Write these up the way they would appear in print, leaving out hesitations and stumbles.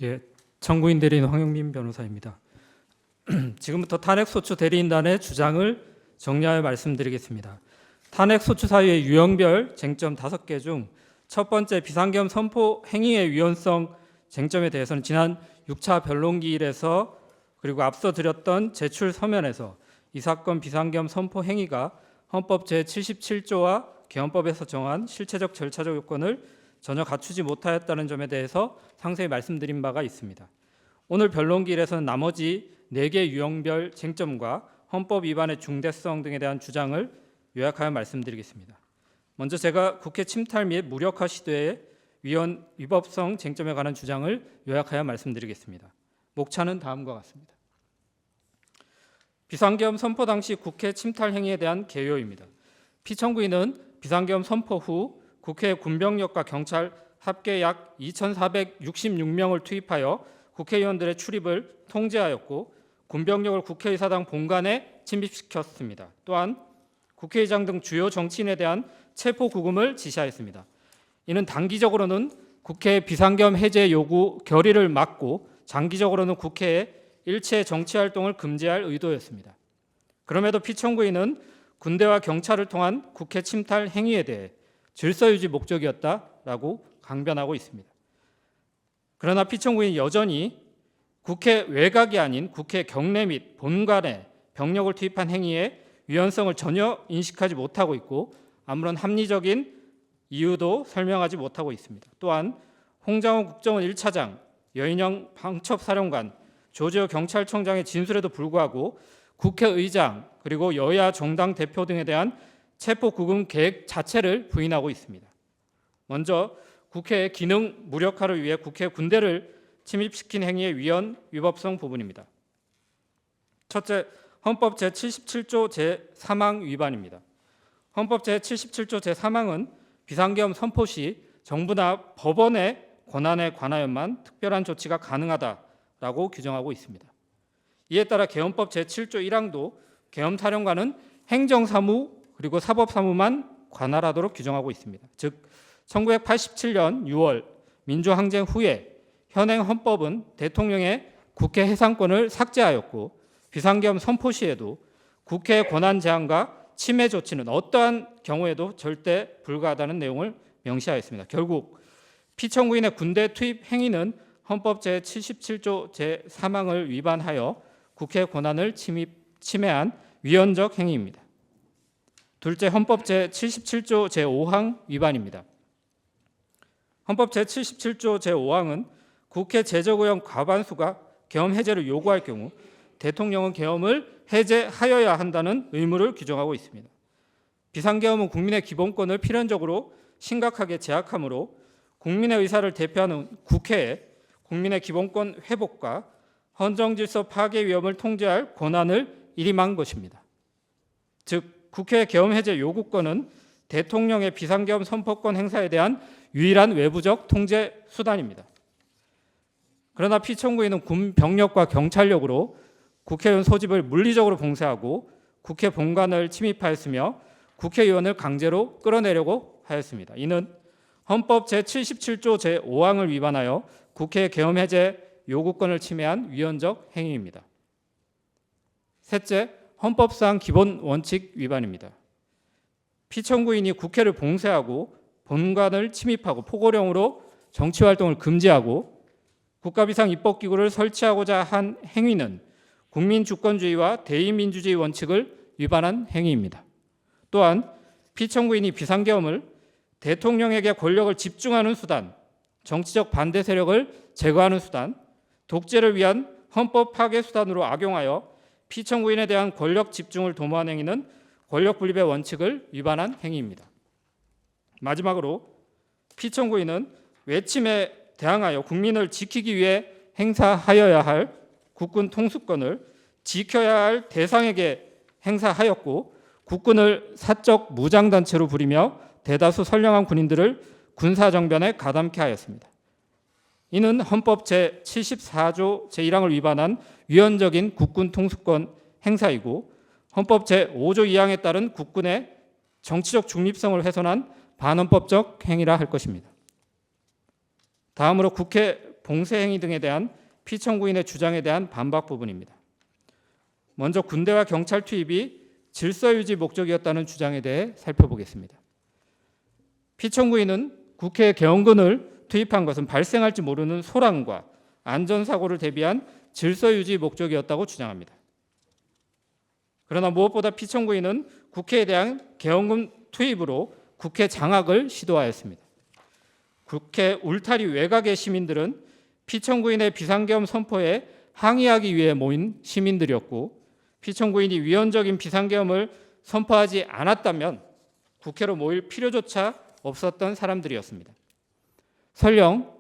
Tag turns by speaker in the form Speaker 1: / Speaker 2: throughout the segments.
Speaker 1: 예, 청구인 대리인 황영민 변호사입니다. 지금부터 탄핵소추 대리인단의 주장을 정리하여 말씀드리겠습니다. 탄핵소추 사유의 유형별 쟁점 5개 중 첫 번째 비상계엄 선포 행위의 위헌성 쟁점에 대해서는 지난 6차 변론기일에서 그리고 앞서 드렸던 제출 서면에서 이 사건 비상계엄 선포 행위가 헌법 제77조와 계엄법에서 정한 실체적 절차적 요건을 전혀 갖추지 못하였다는 점에 대해서 상세히 말씀드린 바가 있습니다. 오늘 변론기일에서는 나머지 4개 유형별 쟁점과 헌법 위반의 중대성 등에 대한 주장을 요약하여 말씀드리겠습니다. 먼저 제가 국회 침탈 및 무력화 시도의 위법성 쟁점에 관한 주장을 요약하여 말씀드리겠습니다. 목차는 다음과 같습니다. 비상계엄 선포 당시 국회 침탈 행위에 대한 개요입니다. 피청구인은 비상계엄 선포 후 국회 군병력과 경찰 합계 약 2,466명을 투입하여 국회의원들의 출입을 통제하였고 군병력을 국회의사당 본관에 침입시켰습니다. 또한 국회의장 등 주요 정치인에 대한 체포 구금을 지시하였습니다. 이는 단기적으로는 국회 비상계엄 해제 요구 결의를 막고 장기적으로는 국회의 일체 정치활동을 금지할 의도였습니다. 그럼에도 피청구인은 군대와 경찰을 통한 국회 침탈 행위에 대해 질서유지 목적이었다라고 강변하고 있습니다. 그러나 피청구인은 여전히 국회 외곽이 아닌 국회 경내 및 본관에 병력을 투입한 행위의 위헌성을 전혀 인식하지 못하고 있고 아무런 합리적인 이유도 설명하지 못하고 있습니다. 또한 홍장호 국정원 1차장, 여인영 방첩사령관, 조지호 경찰청장의 진술에도 불구하고 국회의장 그리고 여야 정당 대표 등에 대한 체포 구금 계획 자체를 부인하고 있습니다. 먼저 국회의 기능 무력화를 위해 국회 군대를 침입시킨 행위의 위헌 위법성 부분입니다. 첫째, 헌법 제77조 제3항 위반입니다. 헌법 제77조 제3항은 비상계엄 선포 시 정부나 법원의 권한에 관하여만 특별한 조치가 가능하다라고 규정하고 있습니다. 이에 따라 계엄법 제7조 1항도 계엄사령관은 행정사무 그리고 사법사무만 관할하도록 규정하고 있습니다. 즉 1987년 6월 민주항쟁 후에 현행 헌법은 대통령의 국회 해산권을 삭제하였고 비상계엄 선포 시에도 국회의 권한 제한과 침해 조치는 어떠한 경우에도 절대 불가하다는 내용을 명시하였습니다. 결국 피청구인의 군대 투입 행위는 헌법 제77조 제3항을 위반하여 국회 권한을 침해한 위헌적 행위입니다. 둘째, 헌법 제77조 제5항 위반입니다. 헌법 제77조 제5항은 국회 제적의원 과반수가 계엄 해제를 요구할 경우 대통령은 계엄을 해제하여야 한다는 의무를 규정하고 있습니다. 비상계엄은 국민의 기본권을 필연적으로 심각하게 제약하므로 국민의 의사를 대표하는 국회에 국민의 기본권 회복과 헌정질서 파괴 위험을 통제할 권한을 일임한 것입니다. 즉 국회 계엄 해제 요구권은 대통령의 비상계엄 선포권 행사에 대한 유일한 외부적 통제 수단입니다. 그러나 피청구인은 군 병력과 경찰력으로 국회의원 소집을 물리적으로 봉쇄하고 국회 본관을 침입하였으며 국회의원을 강제로 끌어내려고 하였습니다. 이는 헌법 제77조 제5항을 위반하여 국회 계엄 해제 요구권을 침해한 위헌적 행위입니다. 셋째, 헌법상 기본 원칙 위반입니다. 피청구인이 국회를 봉쇄하고 본관을 침입하고 포고령으로 정치활동을 금지하고 국가비상입법기구를 설치하고자 한 행위는 국민주권주의와 대의민주주의 원칙을 위반한 행위입니다. 또한 피청구인이 비상계엄을 대통령에게 권력을 집중하는 수단, 정치적 반대 세력을 제거하는 수단, 독재를 위한 헌법 파괴 수단으로 악용하여 피청구인에 대한 권력 집중을 도모한 행위는 권력 분립의 원칙을 위반한 행위입니다. 마지막으로 피청구인은 외침에 대항하여 국민을 지키기 위해 행사하여야 할 국군 통수권을 지켜야 할 대상에게 행사하였고 국군을 사적 무장단체로 부리며 대다수 선량한 군인들을 군사정변에 가담케 하였습니다. 이는 헌법 제74조 제1항을 위반한 위헌적인 국군 통수권 행사이고 헌법 제5조 2항에 따른 국군의 정치적 중립성을 훼손한 반헌법적 행위라 할 것입니다. 다음으로 국회 봉쇄 행위 등에 대한 피청구인의 주장에 대한 반박 부분입니다. 먼저 군대와 경찰 투입이 질서 유지 목적이었다는 주장에 대해 살펴보겠습니다. 피청구인은 국회 개헌군을 투입한 것은 발생할지 모르는 소란과 안전사고를 대비한 질서 유지 목적이었다고 주장합니다. 그러나 무엇보다 피청구인은 국회에 대한 개헌군 투입으로 국회 장악을 시도하였습니다. 국회 울타리 외곽의 시민들은 피청구인의 비상계엄 선포에 항의하기 위해 모인 시민들이었고, 피청구인이 위헌적인 비상계엄을 선포하지 않았다면 국회로 모일 필요조차 없었던 사람들이었습니다. 설령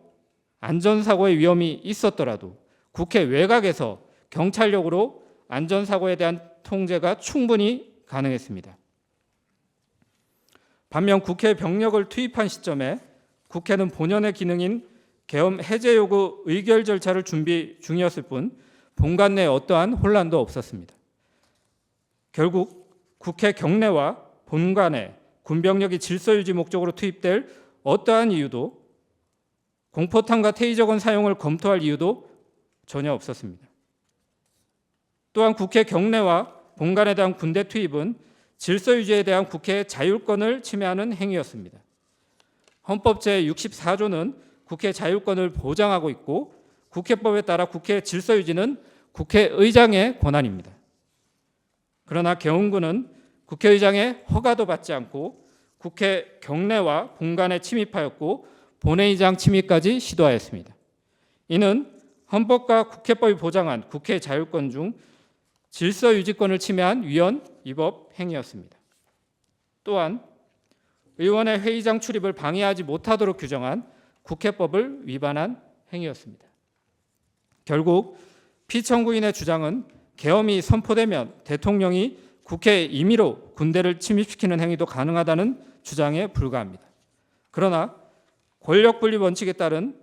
Speaker 1: 안전사고의 위험이 있었더라도 국회 외곽에서 경찰력으로 안전사고에 대한 통제가 충분히 가능했습니다. 반면 국회 병력을 투입한 시점에 국회는 본연의 기능인 계엄 해제 요구 의결 절차를 준비 중이었을 뿐 본관 내에 어떠한 혼란도 없었습니다. 결국 국회 경내와 본관에 군병력이 질서 유지 목적으로 투입될 어떠한 이유도, 공포탄과 테이저건 사용을 검토할 이유도 전혀 없었습니다. 또한 국회 경내와 본관에 대한 군대 투입은 질서 유지에 대한 국회의 자율권을 침해하는 행위였습니다. 헌법 제64조는 국회 자율권을 보장하고 있고, 국회법에 따라 국회의 질서 유지는 국회의장의 권한입니다. 그러나 개헌군은 국회의장의 허가도 받지 않고 국회 경내와 본관에 침입하였고 본회의장 침입까지 시도하였습니다. 이는 헌법과 국회법이 보장한 국회의 자율권 중 질서 유지권을 침해한 위헌 위법 행위였습니다. 또한 의원의 회의장 출입을 방해하지 못하도록 규정한 국회법을 위반한 행위였습니다. 결국 피청구인의 주장은 계엄이 선포되면 대통령이 국회 임의로 군대를 침입시키는 행위도 가능하다는 주장에 불과합니다. 그러나 권력분리 원칙에 따른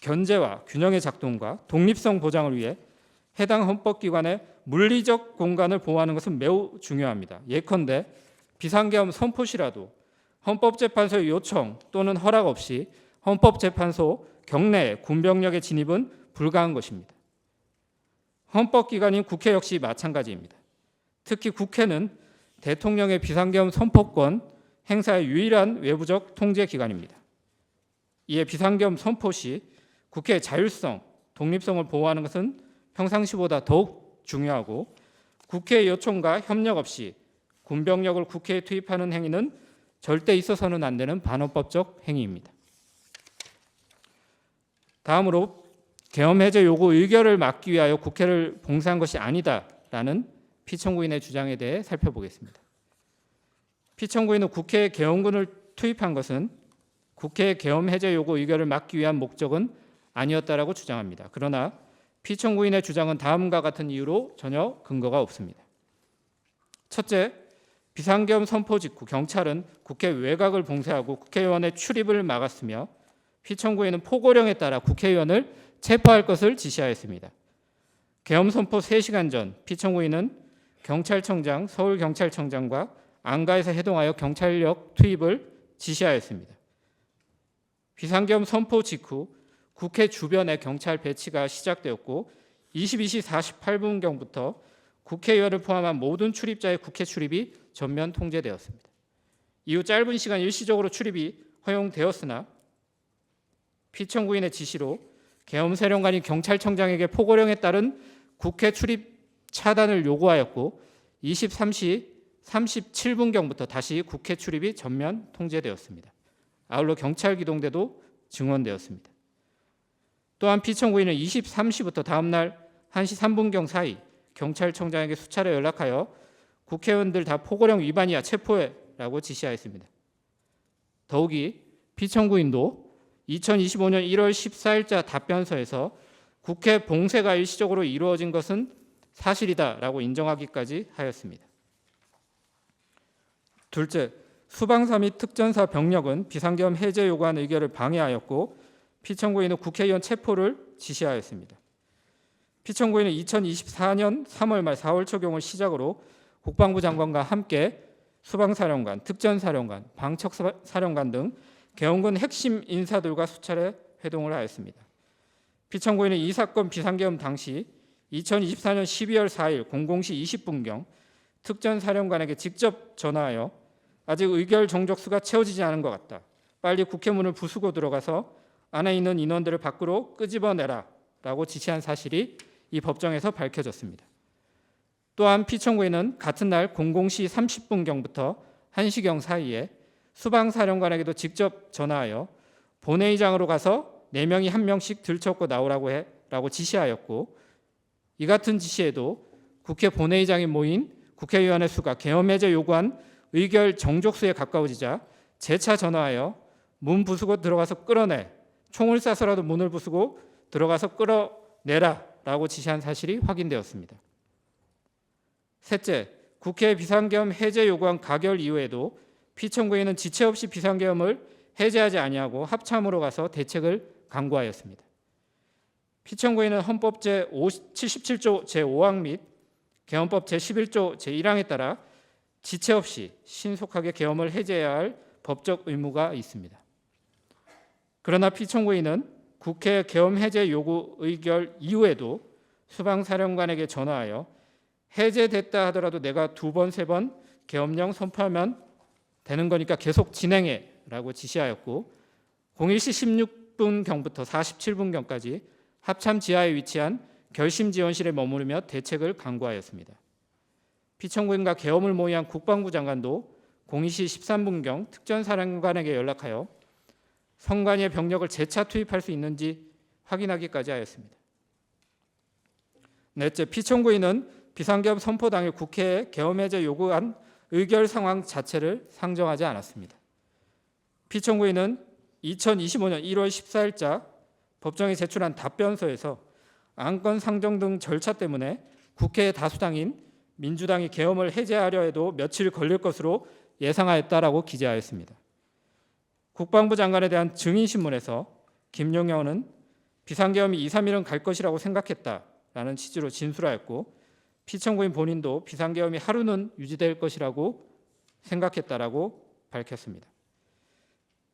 Speaker 1: 견제와 균형의 작동과 독립성 보장을 위해 해당 헌법기관의 물리적 공간을 보호하는 것은 매우 중요합니다. 예컨대 비상계엄 선포 시라도 헌법재판소의 요청 또는 허락 없이 헌법재판소 경내에 군병력의 진입은 불가한 것입니다. 헌법기관인 국회 역시 마찬가지입니다. 특히 국회는 대통령의 비상계엄 선포권 행사의 유일한 외부적 통제기관입니다. 이에 비상계엄 선포 시 국회의 자율성, 독립성을 보호하는 것은 평상시보다 더욱 중요하고, 국회의 요청과 협력 없이 군병력을 국회에 투입하는 행위는 절대 있어서는 안 되는 반헌법적 행위입니다. 다음으로 계엄 해제 요구 의결을 막기 위하여 국회를 봉쇄한 것이 아니다라는 피청구인의 주장에 대해 살펴보겠습니다. 피청구인은 국회에 계엄군을 투입한 것은 국회의 계엄 해제 요구 의결을 막기 위한 목적은 아니었다라고 주장합니다. 그러나 피청구인의 주장은 다음과 같은 이유로 전혀 근거가 없습니다. 첫째, 비상계엄 선포 직후 경찰은 국회 외곽을 봉쇄하고 국회의원의 출입을 막았으며 피청구인은 포고령에 따라 국회의원을 체포할 것을 지시하였습니다. 계엄 선포 3시간 전 피청구인은 경찰청장, 서울경찰청장과 안가에서 해동하여 경찰력 투입을 지시하였습니다. 비상계엄 선포 직후 국회 주변에 경찰 배치가 시작되었고 22시 48분경부터 국회의원을 포함한 모든 출입자의 국회 출입이 전면 통제되었습니다. 이후 짧은 시간 일시적으로 출입이 허용되었으나 피청구인의 지시로 계엄사령관이 경찰청장에게 포고령에 따른 국회 출입 차단을 요구하였고 23시 37분경부터 다시 국회 출입이 전면 통제되었습니다. 아울러 경찰 기동대도 증원되었습니다. 또한 피청구인은 23시부터 다음날 1시 3분경 사이 경찰청장에게 수차례 연락하여 국회의원들 다 포고령 위반이야 체포해라고 지시하였습니다. 더욱이 피청구인도 2025년 1월 14일자 답변서에서 국회 봉쇄가 일시적으로 이루어진 것은 사실이다라고 인정하기까지 하였습니다. 둘째, 수방사 및 특전사 병력은 비상계엄 해제 요구한 의결을 방해하였고 피청구인은 국회의원 체포를 지시하였습니다. 피청구인은 2024년 3월 말 4월 초경을 시작으로 국방부 장관과 함께 수방사령관, 특전사령관, 방척사령관 등 계엄군 핵심 인사들과 수차례 회동을 하였습니다. 피청구인은 이 사건 비상계엄 당시 2024년 12월 4일 00시 20분경 특전사령관에게 직접 전화하여 아직 의결 정족수가 채워지지 않은 것 같다. 빨리 국회문을 부수고 들어가서 안에 있는 인원들을 밖으로 끄집어내라 라고 지시한 사실이 이 법정에서 밝혀졌습니다. 또한 피청구인은 같은 날 00시 30분경부터 1시경 사이에 수방사령관에게도 직접 전화하여 본회의장으로 가서 4명이 1명씩 들쳐업고 나오라고 라고 지시하였고, 이 같은 지시에도 국회 본회의장에 모인 국회의원의 수가 계엄 해제 요구한 의결 정족수에 가까워지자 재차 전화하여 문 부수고 들어가서 끌어내, 총을 쏴서라도 문을 부수고 들어가서 끌어내라 라고 지시한 사실이 확인되었습니다. 셋째, 국회 비상계엄 해제 요구한 가결 이후에도 피청구인은 지체 없이 비상계엄을 해제하지 아니하고 합참으로 가서 대책을 강구하였습니다. 피청구인은 헌법 제77조 제5항 및 계엄법 제11조 제1항에 따라 지체 없이 신속하게 계엄을 해제해야 할 법적 의무가 있습니다. 그러나 피청구인은 국회 계엄 해제 요구 의결 이후에도 수방사령관에게 전화하여 해제됐다 하더라도 내가 2번, 3번 계엄령 선포하면 되는 거니까 계속 진행해 라고 지시하였고, 01시 16분경부터 47분경까지 합참 지하에 위치한 결심지원실에 머무르며 대책을 강구하였습니다. 피청구인과 계엄을 모의한 국방부 장관도 02시 13분경 특전사령관에게 연락하여 선관위의 병력을 재차 투입할 수 있는지 확인하기까지 하였습니다. 넷째, 피청구인은 비상계엄 선포 당일 국회에 계엄 해제 요구한 의결 상황 자체를 상정하지 않았습니다. 피청구인은 2025년 1월 14일자 법정에 제출한 답변서에서 안건 상정 등 절차 때문에 국회의 다수당인 민주당이 계엄을 해제하려 해도 며칠 걸릴 것으로 예상하였다라고 기재하였습니다. 국방부 장관에 대한 증인신문에서 김용현은 비상계엄이 2, 3일은 갈 것이라고 생각했다라는 취지로 진술하였고, 피청구인 본인도 비상계엄이 하루는 유지될 것이라고 생각했다라고 밝혔습니다.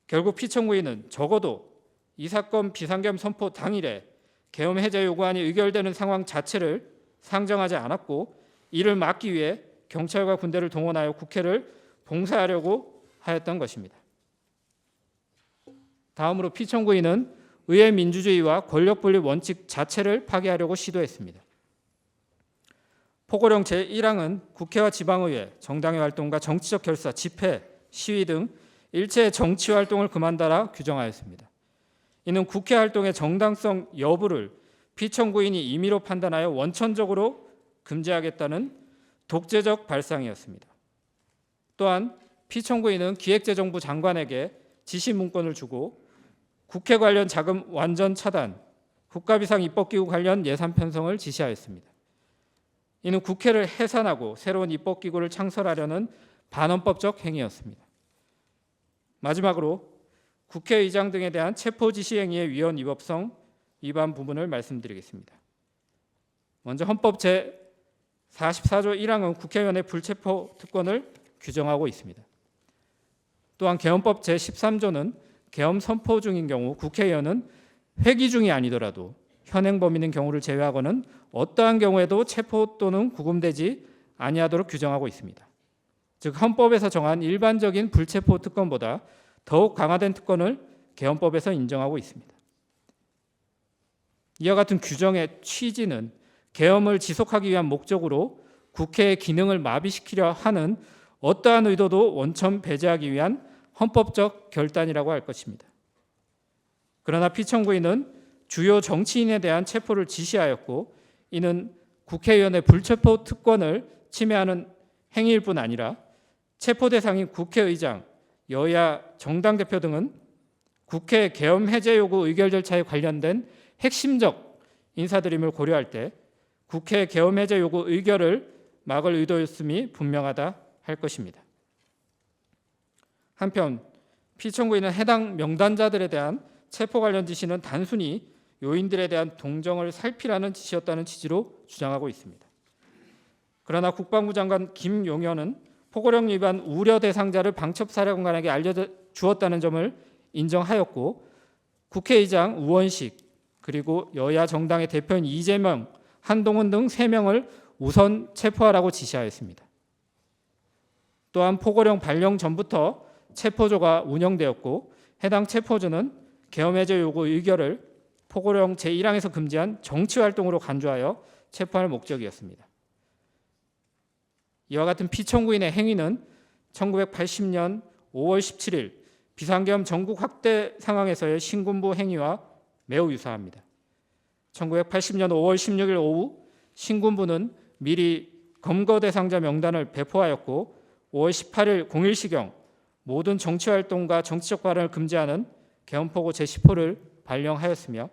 Speaker 1: 결국 피청구인은 적어도 이 사건 비상계엄 선포 당일에 계엄 해제 요구안이 의결되는 상황 자체를 상정하지 않았고, 이를 막기 위해 경찰과 군대를 동원하여 국회를 봉쇄하려고 하였던 것입니다. 다음으로 피청구인은 의회 민주주의와 권력분리 원칙 자체를 파괴하려고 시도했습니다. 포고령 제1항은 국회와 지방의회, 정당의 활동과 정치적 결사, 집회, 시위 등 일체의 정치 활동을 금한다라 규정하였습니다. 이는 국회 활동의 정당성 여부를 피청구인이 임의로 판단하여 원천적으로 금지하겠다는 독재적 발상이었습니다. 또한 피청구인은 기획재정부 장관에게 지시 문건을 주고 국회 관련 자금 완전 차단, 국가비상 입법기구 관련 예산 편성을 지시하였습니다. 이는 국회를 해산하고 새로운 입법기구를 창설하려는 반헌법적 행위였습니다. 마지막으로 국회의장 등에 대한 체포지시행위의 위헌 위법성 위반 부분을 말씀드리겠습니다. 먼저 헌법 제44조 1항은 국회의원의 불체포 특권을 규정하고 있습니다. 또한 계엄법 제13조는 계엄 선포 중인 경우 국회의원은 회기 중이 아니더라도 현행 범위인 경우를 제외하고는 어떠한 경우에도 체포 또는 구금되지 아니하도록 규정하고 있습니다. 즉 헌법에서 정한 일반적인 불체포 특권보다 더욱 강화된 특권을 계엄법에서 인정하고 있습니다. 이와 같은 규정의 취지는 계엄을 지속하기 위한 목적으로 국회의 기능을 마비시키려 하는 어떠한 의도도 원천 배제하기 위한 헌법적 결단이라고 할 것입니다. 그러나 피청구인은 주요 정치인에 대한 체포를 지시하였고, 이는 국회의원의 불체포 특권을 침해하는 행위일 뿐 아니라 체포 대상인 국회의장, 여야 정당 대표 등은 국회 계엄 해제 요구 의결 절차에 관련된 핵심적 인사들임을 고려할 때 국회 계엄 해제 요구 의결을 막을 의도였음이 분명하다 할 것입니다. 한편 피청구인은 해당 명단자들에 대한 체포 관련 지시는 단순히 요인들에 대한 동정을 살피라는 지시였다는 취지로 주장하고 있습니다. 그러나 국방부 장관 김용현은 포고령 위반 우려 대상자를 방첩사령관에게 알려주었다는 점을 인정하였고, 국회의장 우원식 그리고 여야 정당의 대표인 이재명, 한동훈 등 3명을 우선 체포하라고 지시하였습니다. 또한 포고령 발령 전부터 체포조가 운영되었고 해당 체포조는 계엄해제 요구 의결을 포고령 제1항에서 금지한 정치활동으로 간주하여 체포할 목적이었습니다. 이와 같은 피청구인의 행위는 1980년 5월 17일 비상계엄 전국 확대 상황에서의 신군부 행위와 매우 유사합니다. 1980년 5월 16일 오후 신군부는 미리 검거 대상자 명단을 배포하였고 5월 18일 01시경 모든 정치활동과 정치적 발언을 금지하는 계엄포고 제10호를 발령하였으며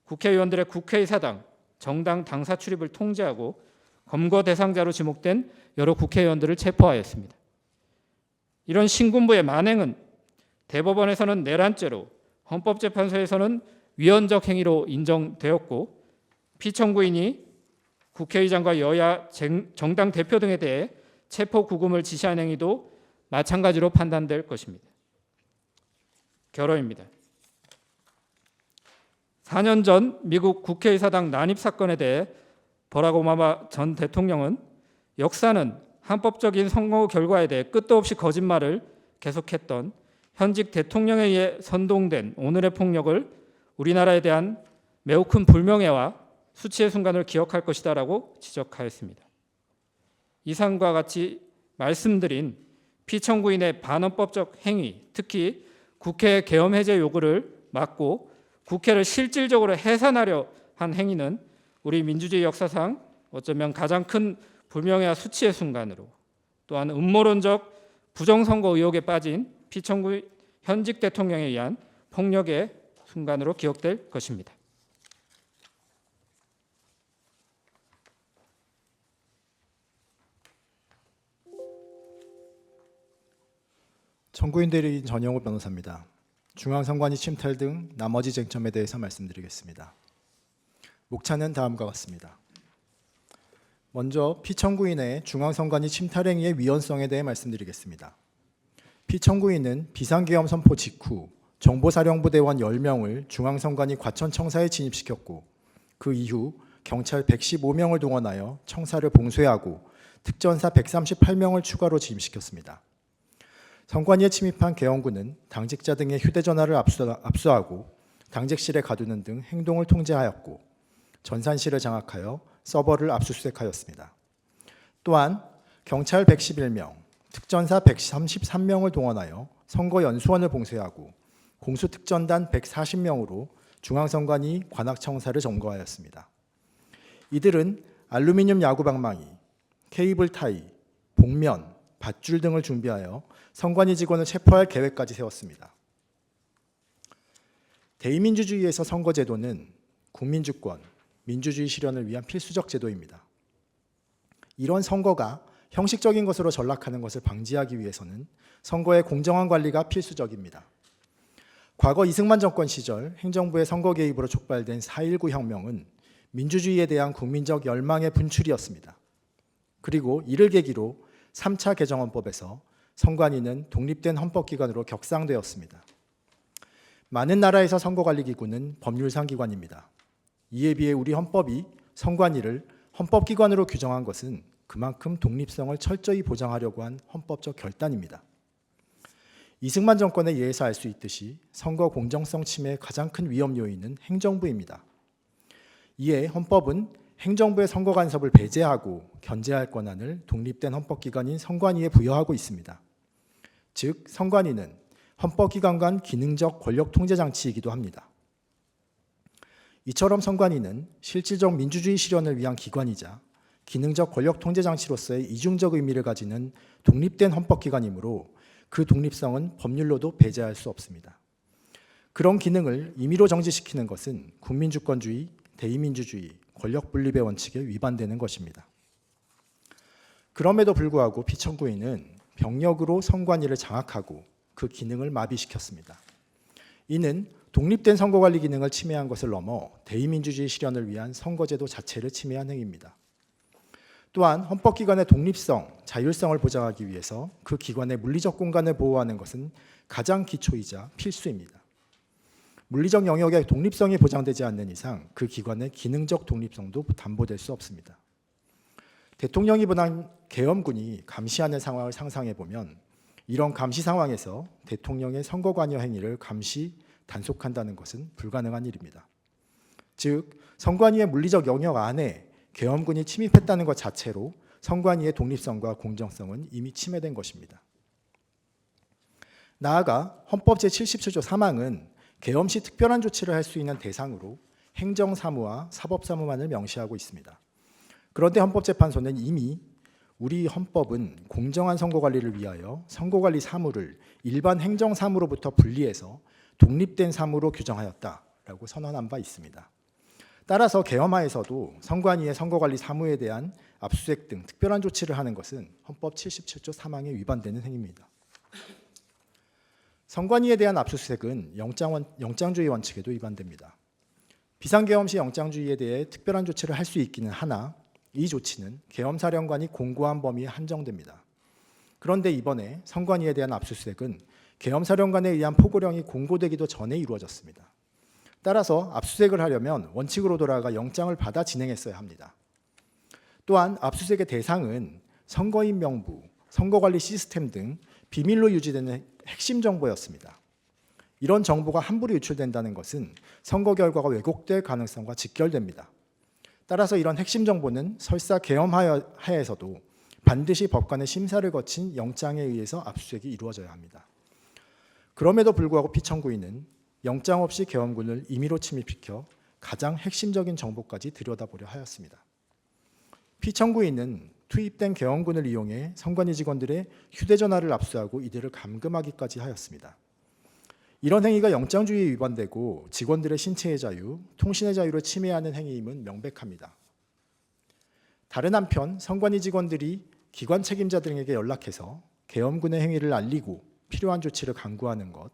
Speaker 1: 국회의원들의 국회의사당, 정당 당사 출입을 통제하고 검거 대상자로 지목된 여러 국회의원들을 체포하였습니다. 이런 신군부의 만행은 대법원에서는 내란죄로, 헌법재판소에서는 위헌적 행위로 인정되었고 피청구인이 국회의장과 여야 정당 대표 등에 대해 체포 구금을 지시한 행위도 마찬가지로 판단될 것입니다. 결론입니다. 4년 전 미국 국회의사당 난입 사건에 대해 버락 오바마 전 대통령은 역사는 합법적인 선거 결과에 대해 끝도 없이 거짓말을 계속했던 현직 대통령에 의해 선동된 오늘의 폭력을 우리나라에 대한 매우 큰 불명예와 수치의 순간을 기억할 것이다라고 지적하였습니다. 이상과 같이 말씀드린 피청구인의 반헌법적 행위, 특히 국회 계엄 해제 요구를 막고 국회를 실질적으로 해산하려 한 행위는 우리 민주주의 역사상 어쩌면 가장 큰 불명예와 수치의 순간으로, 또한 음모론적 부정선거 의혹에 빠진 피청구 현직 대통령에 의한 폭력의 순간으로 기억될 것입니다.
Speaker 2: 청구인 대리인 전영호 변호사입니다. 중앙선관위 침탈 등 나머지 쟁점에 대해서 말씀드리겠습니다. 목차는 다음과 같습니다. 먼저 피청구인의 중앙선관위 침탈 행위의 위헌성에 대해 말씀드리겠습니다. 피청구인은 비상계엄 선포 직후 정보사령부대원 10명을 중앙선관위 과천청사에 진입시켰고 그 이후 경찰 115명을 동원하여 청사를 봉쇄하고 특전사 138명을 추가로 진입시켰습니다. 선관위에 침입한 계엄군은 당직자 등의 휴대전화를 압수하고 당직실에 가두는 등 행동을 통제하였고 전산실을 장악하여 서버를 압수수색하였습니다. 또한 경찰 111명, 특전사 133명을 동원하여 선거연수원을 봉쇄하고 공수특전단 140명으로 중앙선관위 관악청사를 점거하였습니다. 이들은 알루미늄 야구방망이, 케이블 타이, 복면, 밧줄 등을 준비하여 선관위 직원을 체포할 계획까지 세웠습니다. 대의민주주의에서 선거제도는 국민주권, 민주주의 실현을 위한 필수적 제도입니다. 이런 선거가 형식적인 것으로 전락하는 것을 방지하기 위해서는 선거의 공정한 관리가 필수적입니다. 과거 이승만 정권 시절 행정부의 선거 개입으로 촉발된 4.19 혁명은 민주주의에 대한 국민적 열망의 분출이었습니다. 그리고 이를 계기로 3차 개정헌법에서 선관위는 독립된 헌법기관으로 격상되었습니다. 많은 나라에서 선거관리기구는 법률상 기관입니다. 이에 비해 우리 헌법이 선관위를 헌법기관으로 규정한 것은 그만큼 독립성을 철저히 보장하려고 한 헌법적 결단입니다. 이승만 정권에 의해서 알 수 있듯이 선거 공정성 침해의 가장 큰 위험 요인은 행정부입니다. 이에 헌법은 행정부의 선거 간섭을 배제하고 견제할 권한을 독립된 헌법기관인 선관위에 부여하고 있습니다. 즉, 선관위는 헌법기관 간 기능적 권력 통제 장치이기도 합니다. 이처럼 선관위는 실질적 민주주의 실현을 위한 기관이자 기능적 권력 통제 장치로서의 이중적 의미를 가지는 독립된 헌법기관이므로 그 독립성은 법률로도 배제할 수 없습니다. 그런 기능을 임의로 정지시키는 것은 국민주권주의, 대의민주주의, 권력분립의 원칙에 위반되는 것입니다. 그럼에도 불구하고 피청구인은 병력으로 선관위를 장악하고 그 기능을 마비시켰습니다. 이는 독립된 선거관리 기능을 침해한 것을 넘어 대의민주주의 실현을 위한 선거제도 자체를 침해한 행위입니다. 또한 헌법기관의 독립성, 자율성을 보장하기 위해서 그 기관의 물리적 공간을 보호하는 것은 가장 기초이자 필수입니다. 물리적 영역의 독립성이 보장되지 않는 이상 그 기관의 기능적 독립성도 담보될 수 없습니다. 대통령이 보낸 계엄군이 감시하는 상황을 상상해 보면 이런 감시 상황에서 대통령의 선거 관여 행위를 감시, 단속한다는 것은 불가능한 일입니다. 즉, 선관위의 물리적 영역 안에 계엄군이 침입했다는 것 자체로 선관위의 독립성과 공정성은 이미 침해된 것입니다. 나아가 헌법 제77조 3항은 계엄 시 특별한 조치를 할 수 있는 대상으로 행정사무와 사법사무만을 명시하고 있습니다. 그런데 헌법재판소는 이미 우리 헌법은 공정한 선거관리를 위하여 선거관리 사무를 일반 행정사무로부터 분리해서 독립된 사무로 규정하였다라고 선언한 바 있습니다. 따라서 계엄하에서도 선관위의 선거관리 사무에 대한 압수수색 등 특별한 조치를 하는 것은 헌법 77조 3항에 위반되는 행위입니다. 선관위에 대한 압수수색은 영장주의 원칙에도 위반됩니다. 비상계엄 시 영장주의에 대해 특별한 조치를 할 수 있기는 하나 이 조치는 계엄사령관이 공고한 범위에 한정됩니다. 그런데 이번에 선관위에 대한 압수수색은 계엄사령관에 의한 포고령이 공고되기도 전에 이루어졌습니다. 따라서 압수수색을 하려면 원칙으로 돌아가 영장을 받아 진행했어야 합니다. 또한 압수수색의 대상은 선거인 명부, 선거관리 시스템 등 비밀로 유지되는 핵심 정보였습니다. 이런 정보가 함부로 유출된다는 것은 선거 결과가 왜곡될 가능성과 직결됩니다. 따라서 이런 핵심 정보는 설사 계엄하에서도 반드시 법관의 심사를 거친 영장에 의해서 압수수색이 이루어져야 합니다. 그럼에도 불구하고 피청구인은 영장 없이 계엄군을 임의로 침입시켜 가장 핵심적인 정보까지 들여다보려 하였습니다. 피청구인은 투입된 계엄군을 이용해 선관위 직원들의 휴대전화를 압수하고 이들을 감금하기까지 하였습니다. 이런 행위가 영장주의에 위반되고 직원들의 신체의 자유, 통신의 자유를 침해하는 행위임은 명백합니다. 다른 한편 선관위 직원들이 기관 책임자 등에게 연락해서 계엄군의 행위를 알리고 필요한 조치를 강구하는 것,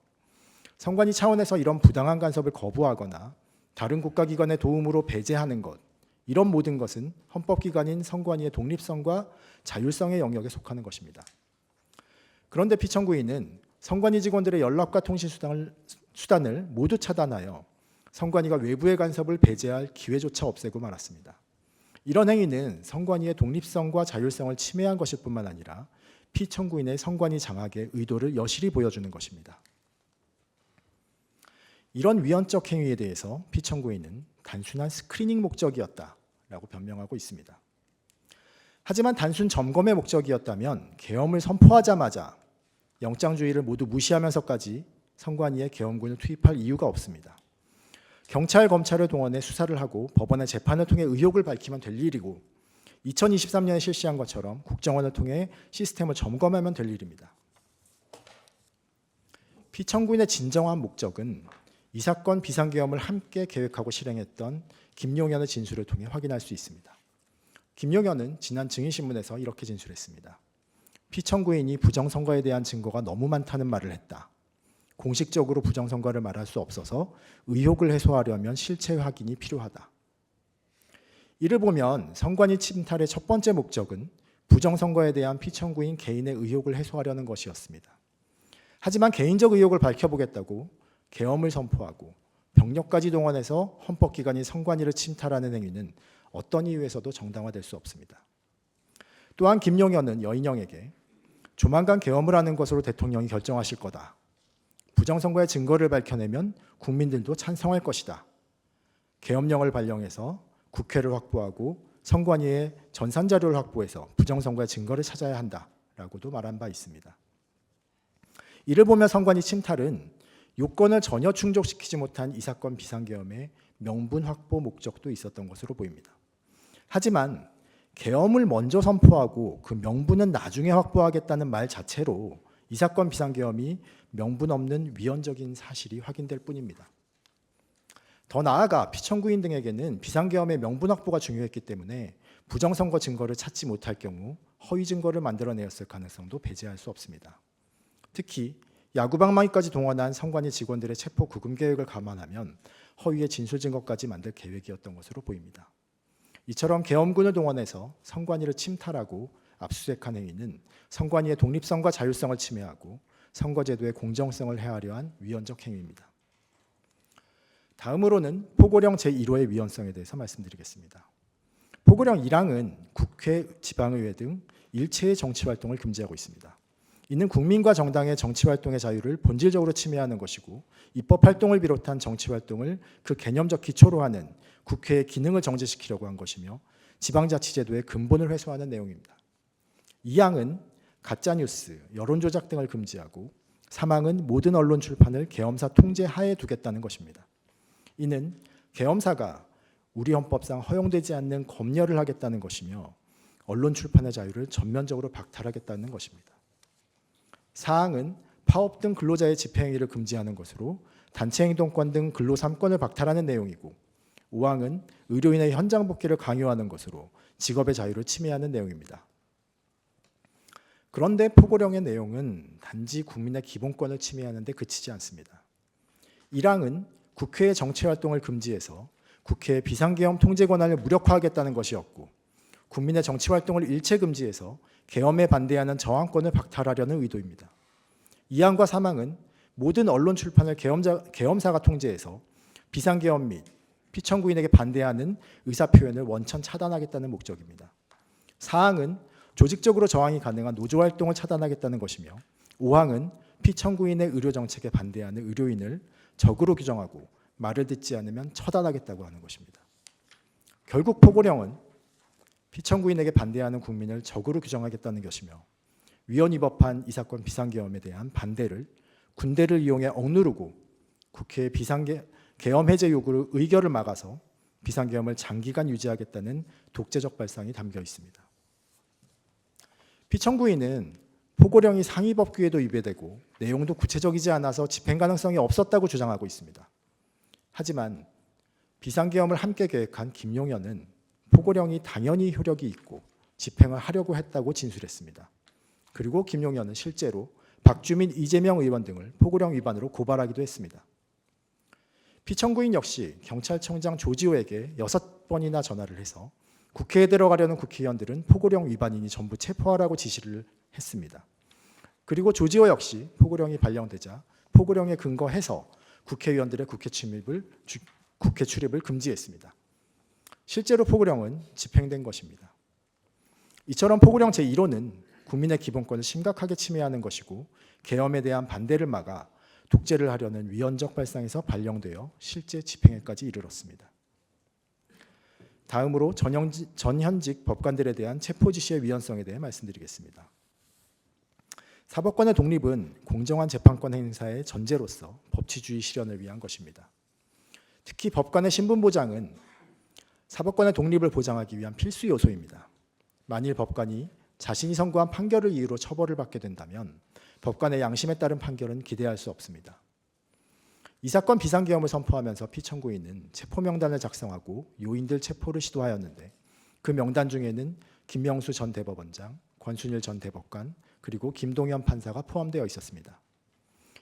Speaker 2: 선관위 차원에서 이런 부당한 간섭을 거부하거나 다른 국가기관의 도움으로 배제하는 것, 이런 모든 것은 헌법기관인 선관위의 독립성과 자율성의 영역에 속하는 것입니다. 그런데 피청구인은 선관위 직원들의 연락과 통신 수단을 모두 차단하여 선관위가 외부의 간섭을 배제할 기회조차 없애고 말았습니다. 이런 행위는 선관위의 독립성과 자율성을 침해한 것일 뿐만 아니라 피청구인의 선관위 장악의 의도를 여실히 보여주는 것입니다. 이런 위헌적 행위에 대해서 피청구인은 단순한 스크리닝 목적이었다라고 변명하고 있습니다. 하지만 단순 점검의 목적이었다면 계엄을 선포하자마자 영장주의를 모두 무시하면서까지 선관위에 계엄군을 투입할 이유가 없습니다. 경찰, 검찰을 동원해 수사를 하고 법원의 재판을 통해 의혹을 밝히면 될 일이고 2023년에 실시한 것처럼 국정원을 통해 시스템을 점검하면 될 일입니다. 피청구인의 진정한 목적은 이 사건 비상계엄을 함께 계획하고 실행했던 김용현의 진술을 통해 확인할 수 있습니다. 김용현은 지난 증인신문에서 이렇게 진술했습니다. 피청구인이 부정선거에 대한 증거가 너무 많다는 말을 했다. 공식적으로 부정선거를 말할 수 없어서 의혹을 해소하려면 실체 확인이 필요하다. 이를 보면 선관위 침탈의 첫 번째 목적은 부정선거에 대한 피청구인 개인의 의혹을 해소하려는 것이었습니다. 하지만 개인적 의혹을 밝혀보겠다고 계엄을 선포하고 병력까지 동원해서 헌법기관인 선관위를 침탈하는 행위는 어떤 이유에서도 정당화될 수 없습니다. 또한 김용현은 여인영에게 조만간 계엄을 하는 것으로 대통령이 결정하실 거다. 부정선거의 증거를 밝혀내면 국민들도 찬성할 것이다. 계엄령을 발령해서 국회를 확보하고 선관위의 전산자료를 확보해서 부정선거의 증거를 찾아야 한다라고도 말한 바 있습니다. 이를 보면 선관위 침탈은 요건을 전혀 충족시키지 못한 이 사건 비상계엄의 명분 확보 목적도 있었던 것으로 보입니다. 하지만 계엄을 먼저 선포하고 그 명분은 나중에 확보하겠다는 말 자체로 이 사건 비상계엄이 명분 없는 위헌적인 사실이 확인될 뿐입니다. 더 나아가 피청구인 등에게는 비상계엄의 명분 확보가 중요했기 때문에 부정선거 증거를 찾지 못할 경우 허위 증거를 만들어내었을 가능성도 배제할 수 없습니다. 특히 야구방망이까지 동원한 선관위 직원들의 체포 구금 계획을 감안하면 허위의 진술 증거까지 만들 계획이었던 것으로 보입니다. 이처럼 계엄군을 동원해서 선관위를 침탈하고 압수수색한 행위는 선관위의 독립성과 자율성을 침해하고 선거제도의 공정성을 해하려 한 위헌적 행위입니다. 다음으로는 포고령 제1호의 위헌성에 대해서 말씀드리겠습니다. 포고령 1항은 국회, 지방의회 등 일체의 정치활동을 금지하고 있습니다. 이는 국민과 정당의 정치활동의 자유를 본질적으로 침해하는 것이고 입법활동을 비롯한 정치활동을 그 개념적 기초로 하는 국회의 기능을 정지시키려고 한 것이며 지방자치제도의 근본을 회수하는 내용입니다. 2항은 가짜뉴스, 여론조작 등을 금지하고 3항은 모든 언론 출판을 계엄사 통제 하에 두겠다는 것입니다. 이는 계엄사가 우리 헌법상 허용되지 않는 검열을 하겠다는 것이며 언론 출판의 자유를 전면적으로 박탈하겠다는 것입니다. 4항은 파업 등 근로자의 집회행위를 금지하는 것으로 단체행동권 등 근로 3권을 박탈하는 내용이고 5항은 의료인의 현장 복귀를 강요하는 것으로 직업의 자유를 침해하는 내용입니다. 그런데 포고령의 내용은 단지 국민의 기본권을 침해하는 데 그치지 않습니다. 1항은 국회의 정치활동을 금지해서 국회의 비상계엄 통제 권한을 무력화하겠다는 것이었고 국민의 정치활동을 일체 금지해서 계엄에 반대하는 저항권을 박탈하려는 의도입니다. 2항과 3항은 모든 언론 출판을 계엄사가 통제해서 비상계엄 및 피청구인에게 반대하는 의사표현을 원천 차단하겠다는 목적입니다. 4항은 조직적으로 저항이 가능한 노조활동을 차단하겠다는 것이며 5항은 피청구인의 의료정책에 반대하는 의료인을 적으로 규정하고 말을 듣지 않으면 처단하겠다고 하는 것입니다. 결국 포고령은 피청구인에게 반대하는 국민을 적으로 규정하겠다는 것이며 위헌 위법한 이 사건 비상계엄에 대한 반대를 군대를 이용해 억누르고 국회의 비상계엄 해제 요구를 의결을 막아서 비상계엄을 장기간 유지하겠다는 독재적 발상이 담겨 있습니다. 피청구인은 포고령이 상위법규에도 위배되고 내용도 구체적이지 않아서 집행 가능성이 없었다고 주장하고 있습니다. 하지만 비상계엄을 함께 계획한 김용현은 포고령이 당연히 효력이 있고 집행을 하려고 했다고 진술했습니다. 그리고 김용현은 실제로 박주민, 이재명 의원 등을 포고령 위반으로 고발하기도 했습니다. 피청구인 역시 경찰청장 조지호에게 6번이나 전화를 해서 국회에 들어가려는 국회의원들은 포고령 위반이니 전부 체포하라고 지시를 했습니다. 그리고 조지호 역시 포고령이 발령되자 포고령에 근거해서 국회의원들의 국회 출입을 금지했습니다. 실제로 포고령은 집행된 것입니다. 이처럼 포고령 제1호는 국민의 기본권을 심각하게 침해하는 것이고 계엄에 대한 반대를 막아 독재를 하려는 위헌적 발상에서 발령되어 실제 집행에까지 이르렀습니다. 다음으로 전현직 법관들에 대한 체포 지시의 위헌성에 대해 말씀드리겠습니다. 사법권의 독립은 공정한 재판권 행사의 전제로서 법치주의 실현을 위한 것입니다. 특히 법관의 신분 보장은 사법권의 독립을 보장하기 위한 필수 요소입니다. 만일 법관이 자신이 선고한 판결을 이유로 처벌을 받게 된다면 법관의 양심에 따른 판결은 기대할 수 없습니다. 이 사건 비상계엄을 선포하면서 피청구인은 체포 명단을 작성하고 요인들 체포를 시도하였는데 그 명단 중에는 김명수 전 대법원장, 권순일 전 대법관, 그리고 김동연 판사가 포함되어 있었습니다.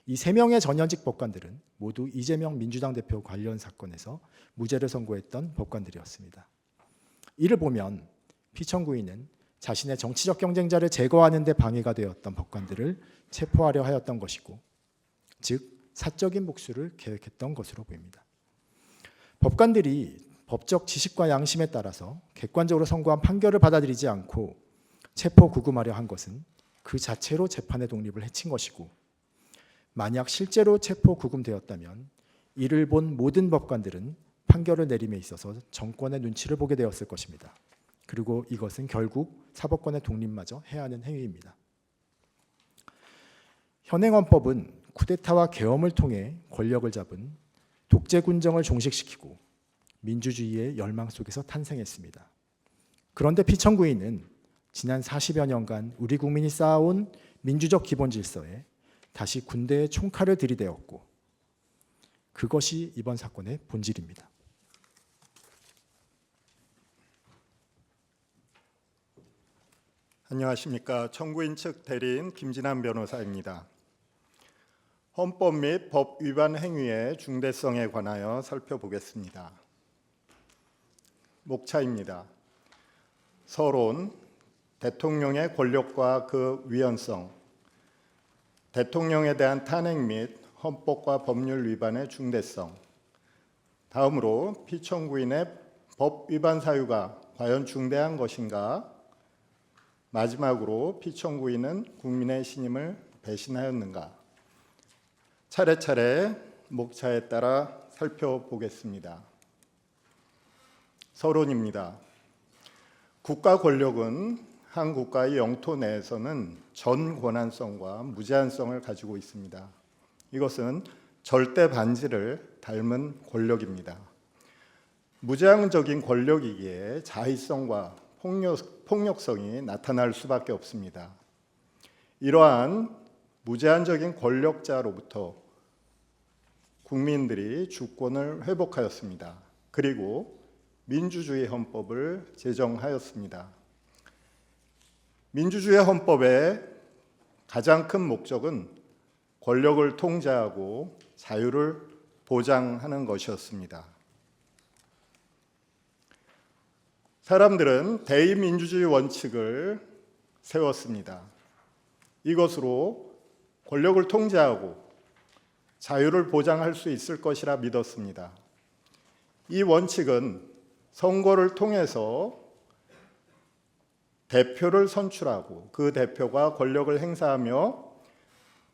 Speaker 2: 이 3명의 전현직 법관들은 모두 이재명 민주당 대표 관련 사건에서 무죄를 선고했던 법관들이었습니다. 이를 보면 피청구인은 자신의 정치적 경쟁자를 제거하는 데 방해가 되었던 법관들을 체포하려 하였던 것이고, 즉 사적인 복수를 계획했던 것으로 보입니다. 법관들이 법적 지식과 양심에 따라서 객관적으로 선고한 판결을 받아들이지 않고 체포 구금하려 한 것은 그 자체로 재판의 독립을 해친 것이고, 만약 실제로 체포 구금되었다면 이를 본 모든 법관들은 판결을 내림에 있어서 정권의 눈치를 보게 되었을 것입니다. 그리고 이것은 결국 사법권의 독립마저 해하는 행위입니다. 현행헌법은 쿠데타와 계엄을 통해 권력을 잡은 독재 군정을 종식시키고 민주주의의 열망 속에서 탄생했습니다. 그런데 피청구인은 지난 40여 년간 우리 국민이 쌓아온 민주적 기본 질서에 다시 군대의 총칼을 들이대었고, 그것이 이번 사건의 본질입니다.
Speaker 3: 안녕하십니까. 청구인 측 대리인 김진환 변호사입니다. 헌법 및 법 위반 행위의 중대성에 관하여 살펴보겠습니다. 목차입니다. 서론, 대통령의 권력과 그 위헌성, 대통령에 대한 탄핵 및 헌법과 법률 위반의 중대성, 다음으로 피청구인의 법 위반 사유가 과연 중대한 것인가? 마지막으로 피청구인은 국민의 신임을 배신하였는가? 차례차례 목차에 따라 살펴보겠습니다. 서론입니다. 국가 권력은 한 국가의 영토 내에서는 전 권한성과 무제한성을 가지고 있습니다. 이것은 절대 반지를 닮은 권력입니다. 무제한적인 권력이기에 자의성과 폭력성이 나타날 수밖에 없습니다. 이러한 무제한적인 권력자로부터 국민들이 주권을 회복하였습니다. 그리고 민주주의 헌법을 제정하였습니다. 민주주의 헌법의 가장 큰 목적은 권력을 통제하고 자유를 보장하는 것이었습니다. 사람들은 대의민주주의 원칙을 세웠습니다. 이것으로 권력을 통제하고 자유를 보장할 수 있을 것이라 믿었습니다. 이 원칙은 선거를 통해서 대표를 선출하고 그 대표가 권력을 행사하며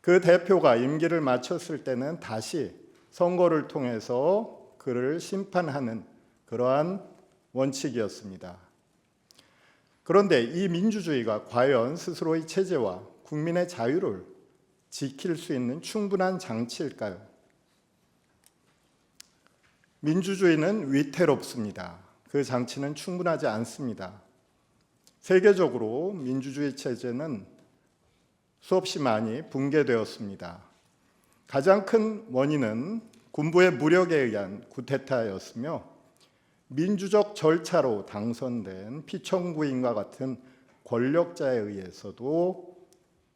Speaker 3: 그 대표가 임기를 마쳤을 때는 다시 선거를 통해서 그를 심판하는 그러한 원칙이었습니다. 그런데 이 민주주의가 과연 스스로의 체제와 국민의 자유를 지킬 수 있는 충분한 장치일까요? 민주주의는 위태롭습니다. 그 장치는 충분하지 않습니다. 세계적으로 민주주의 체제는 수없이 많이 붕괴되었습니다. 가장 큰 원인은 군부의 무력에 의한 쿠데타였으며 민주적 절차로 당선된 피청구인과 같은 권력자에 의해서도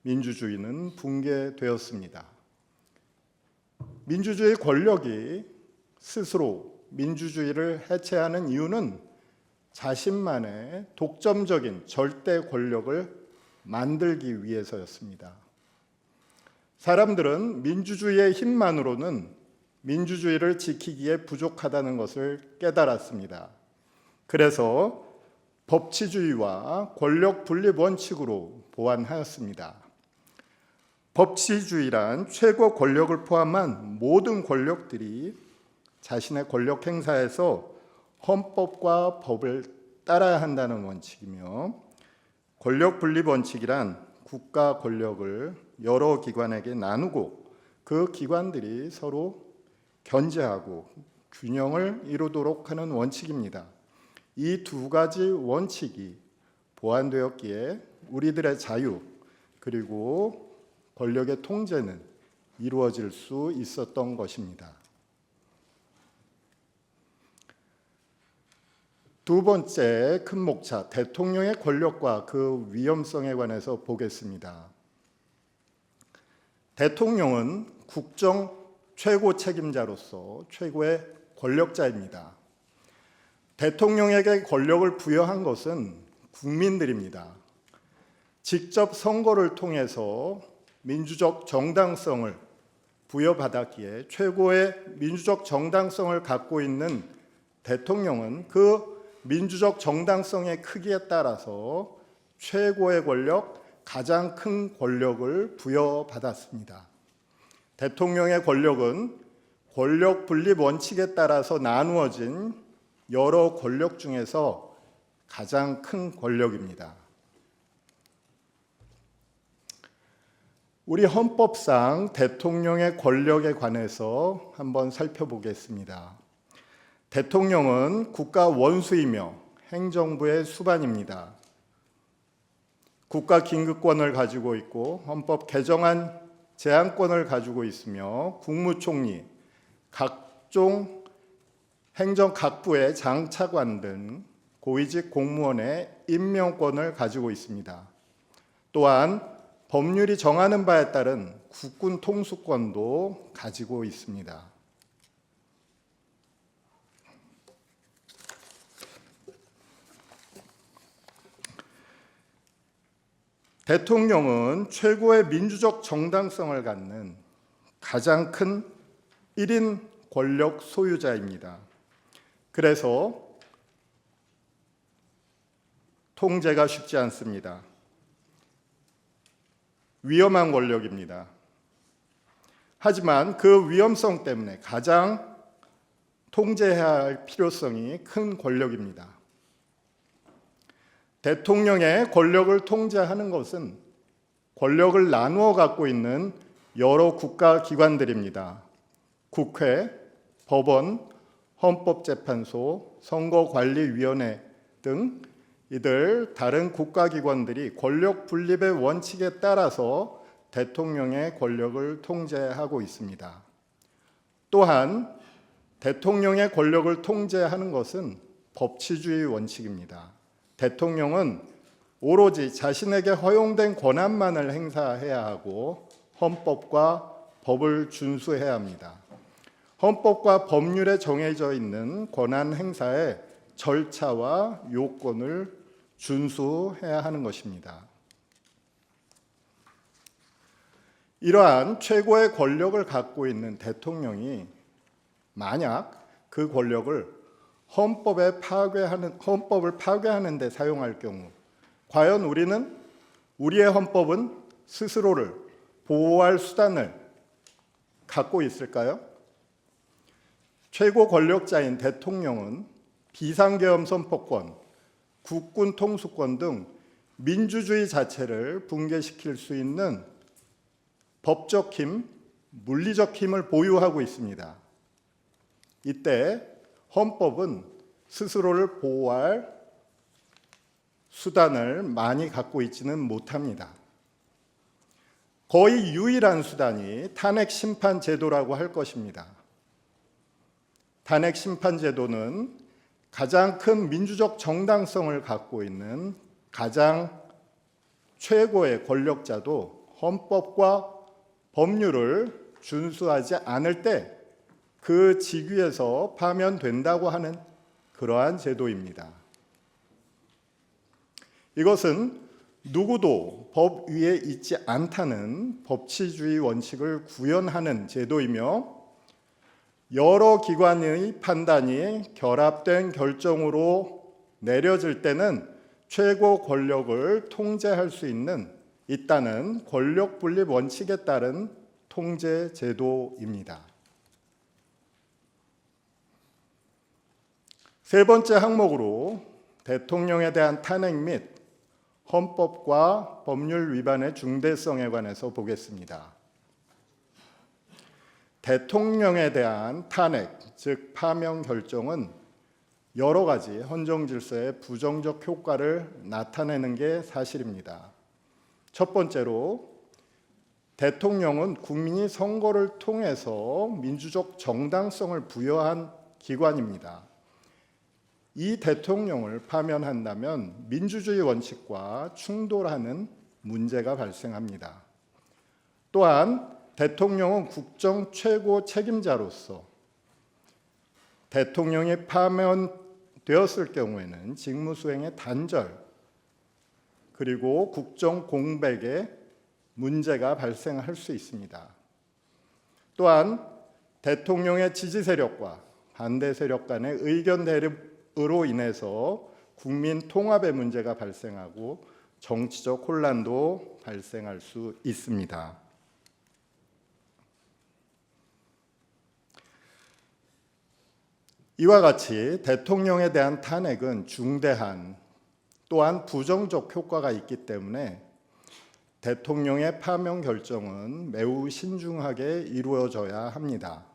Speaker 3: 민주주의는 붕괴되었습니다. 민주주의 권력이 스스로 민주주의를 해체하는 이유는 자신만의 독점적인 절대 권력을 만들기 위해서였습니다. 사람들은 민주주의의 힘만으로는 민주주의를 지키기에 부족하다는 것을 깨달았습니다. 그래서 법치주의와 권력 분립 원칙으로 보완하였습니다. 법치주의란 최고 권력을 포함한 모든 권력들이 자신의 권력 행사에서 헌법과 법을 따라야 한다는 원칙이며, 권력 분립 원칙이란 국가 권력을 여러 기관에게 나누고 그 기관들이 서로 견제하고 균형을 이루도록 하는 원칙입니다. 이 두 가지 원칙이 보완되었기에 우리들의 자유 그리고 권력의 통제는 이루어질 수 있었던 것입니다. 두 번째 큰 목차, 대통령의 권력과 그 위험성에 관해서 보겠습니다. 대통령은 국정 최고 책임자로서 최고의 권력자입니다. 대통령에게 권력을 부여한 것은 국민들입니다. 직접 선거를 통해서 민주적 정당성을 부여받았기에 최고의 민주적 정당성을 갖고 있는 대통령은 그 민주적 정당성의 크기에 따라서 최고의 권력, 가장 큰 권력을 부여받았습니다. 대통령의 권력은 권력 분립 원칙에 따라서 나누어진 여러 권력 중에서 가장 큰 권력입니다. 우리 헌법상 대통령의 권력에 관해서 한번 살펴보겠습니다. 대통령은 국가 원수이며 행정부의 수반입니다. 국가 긴급권을 가지고 있고 헌법 개정안 제한권을 가지고 있으며 국무총리, 각종 행정각부의 장차관 등 고위직 공무원의 임명권을 가지고 있습니다. 또한 법률이 정하는 바에 따른 국군 통수권도 가지고 있습니다. 대통령은 최고의 민주적 정당성을 갖는 가장 큰 1인 권력 소유자입니다. 그래서 통제가 쉽지 않습니다. 위험한 권력입니다. 하지만 그 위험성 때문에 가장 통제해야 할 필요성이 큰 권력입니다. 대통령의 권력을 통제하는 것은 권력을 나누어 갖고 있는 여러 국가기관들입니다. 국회, 법원, 헌법재판소, 선거관리위원회 등 이들 다른 국가기관들이 권력 분립의 원칙에 따라서 대통령의 권력을 통제하고 있습니다. 또한 대통령의 권력을 통제하는 것은 법치주의 원칙입니다. 대통령은 오로지 자신에게 허용된 권한만을 행사해야 하고 헌법과 법을 준수해야 합니다. 헌법과 법률에 정해져 있는 권한 행사의 절차와 요건을 준수해야 하는 것입니다. 이러한 최고의 권력을 갖고 있는 대통령이 만약 그 권력을 헌법을 파괴하는 데 사용할 경우 과연 우리는 우리의 헌법은 스스로를 보호할 수단을 갖고 있을까요? 최고 권력자인 대통령은 비상계엄 선포권, 국군 통수권 등 민주주의 자체를 붕괴시킬 수 있는 법적 힘, 물리적 힘을 보유하고 있습니다. 이때 헌법은 스스로를 보호할 수단을 많이 갖고 있지는 못합니다. 거의 유일한 수단이 탄핵 심판 제도라고 할 것입니다. 탄핵 심판 제도는 가장 큰 민주적 정당성을 갖고 있는 가장 최고의 권력자도 헌법과 법률을 준수하지 않을 때 그 직위에서 파면된다고 하는 그러한 제도입니다. 이것은 누구도 법 위에 있지 않다는 법치주의 원칙을 구현하는 제도이며 여러 기관의 판단이 결합된 결정으로 내려질 때는 최고 권력을 통제할 수 있다는 권력 분립 원칙에 따른 통제 제도입니다. 세 번째 항목으로 대통령에 대한 탄핵 및 헌법과 법률 위반의 중대성에 관해서 보겠습니다. 대통령에 대한 탄핵, 즉 파면 결정은 여러 가지 헌정 질서의 부정적 효과를 나타내는 게 사실입니다. 첫 번째로 대통령은 국민이 선거를 통해서 민주적 정당성을 부여한 기관입니다. 이 대통령을 파면한다면 민주주의 원칙과 충돌하는 문제가 발생합니다. 또한 대통령은 국정 최고 책임자로서 대통령이 파면되었을 경우에는 직무 수행의 단절 그리고 국정 공백에 문제가 발생할 수 있습니다. 또한 대통령의 지지 세력과 반대 세력 간의 의견 대립으로 인해서 국민 통합의 문제가 발생하고 정치적 혼란도 발생할 수 있습니다. 이와 같이 대통령에 대한 탄핵은 중대한 또한 부정적 효과가 있기 때문에 대통령의 파면 결정은 매우 신중하게 이루어져야 합니다.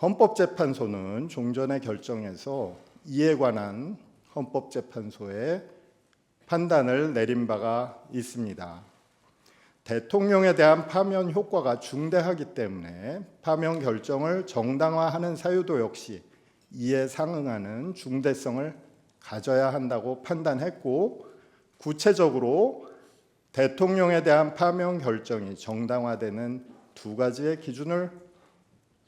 Speaker 3: 헌법재판소는 종전의 결정에서 이에 관한 헌법재판소의 판단을 내린 바가 있습니다. 대통령에 대한 파면 효과가 중대하기 때문에 파면 결정을 정당화하는 사유도 역시 이에 상응하는 중대성을 가져야 한다고 판단했고, 구체적으로 대통령에 대한 파면 결정이 정당화되는 두 가지의 기준을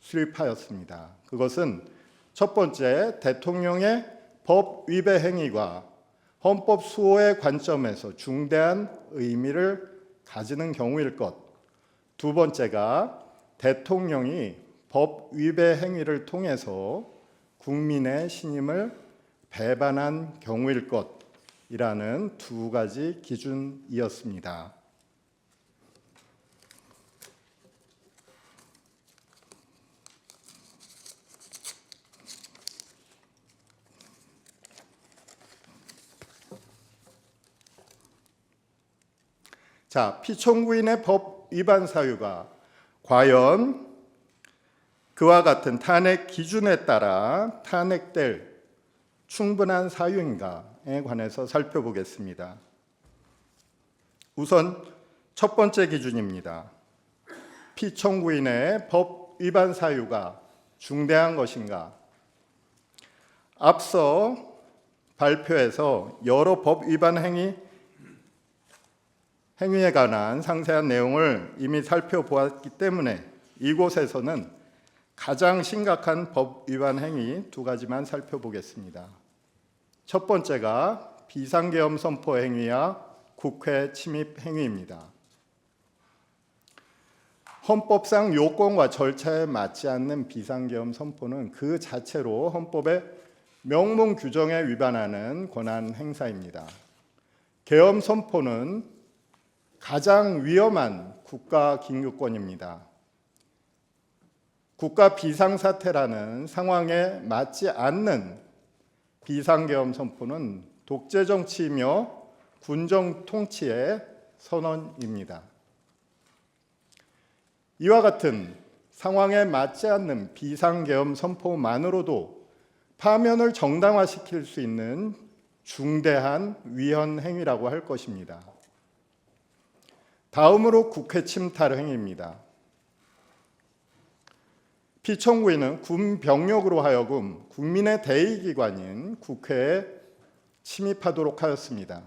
Speaker 3: 수립하였습니다. 그것은 첫 번째, 대통령의 법 위배 행위가 헌법 수호의 관점에서 중대한 의미를 가지는 경우일 것. 두 번째가 대통령이 법 위배 행위를 통해서 국민의 신임을 배반한 경우일 것이라는 두 가지 기준이었습니다. 자, 피청구인의 법 위반 사유가 과연 그와 같은 탄핵 기준에 따라 탄핵될 충분한 사유인가에 관해서 살펴보겠습니다. 우선 첫 번째 기준입니다. 피청구인의 법 위반 사유가 중대한 것인가? 앞서 발표에서 여러 법 위반 행위에 관한 상세한 내용을 이미 살펴보았기 때문에 이곳에서는 가장 심각한 법 위반 행위 두 가지만 살펴보겠습니다. 첫 번째가 비상계엄 선포 행위와 국회 침입 행위입니다. 헌법상 요건과 절차에 맞지 않는 비상계엄 선포는 그 자체로 헌법의 명문 규정에 위반하는 권한 행사입니다. 계엄 선포는 가장 위험한 국가 긴급권입니다. 국가 비상사태라는 상황에 맞지 않는 비상계엄 선포는 독재 정치이며 군정 통치의 선언입니다. 이와 같은 상황에 맞지 않는 비상계엄 선포만으로도 파면을 정당화시킬 수 있는 중대한 위헌 행위라고 할 것입니다. 다음으로 국회 침탈 행위입니다. 피청구인은 군 병력으로 하여금 국민의 대의기관인 국회에 침입하도록 하였습니다.